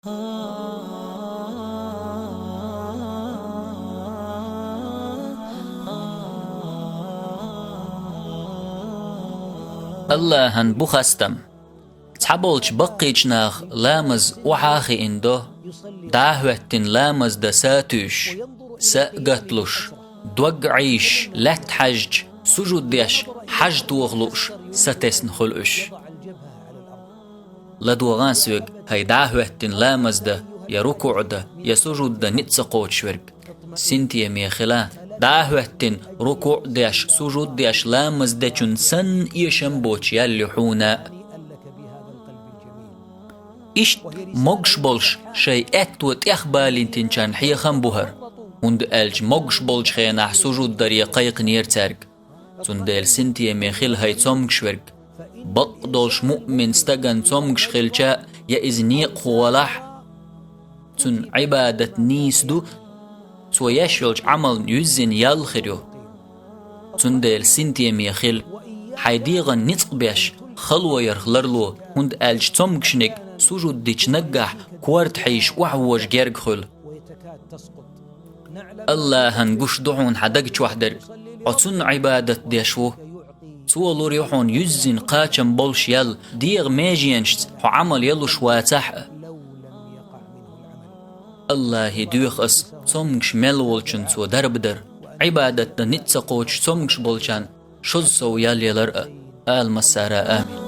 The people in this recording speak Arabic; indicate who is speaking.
Speaker 1: الله هن بخستم تحبولش بقيج ناخ لامز وحاخي اندو داهوتن لامز دا ساتوش ساقتلوش دوق عيش لات حجج سجود ديش حج توغلوش ستسن خلوش لدوغان سوق هاي داهوتن لامز دا يا ركوع دا يا سجود دا نتسقوت شورق سنتي ميخلا داهوتن ركوع ديش سجود ديش لامز دا چون سن يشم بوچ يالحونا إشت مقش بولش شيء أتوت إخبالين تنشان حي خنبوهر هند ألج مقش بولش خينا سجود دري قيق نير تارق سندل سنتي ميخيل هاي تومكش ورق بقدولش مؤمن ستغن تومكش خيلشا يا إزنيق خوالح سن عبادة نيسدو سو يشولش عمل يزن يالخريو سندل سنتي ميخيل حيديغن نطق بيش خلوة يرخلرلو هند ألج تومكشنك سجود ديش نجح كوارت حيش وحوش جيرج خل الله هنقش دعون حدقش وحدر عطسن عبادة ديشو سوى لوريحون يزن قاچم بولش يل ديغ ميجينشت عمل يلو شواتح الله يدوخ اس صمكش ملولشن سوى دربدر عبادة نتسقوش صمكش بولشان شز سو يل يلر المسارة آمين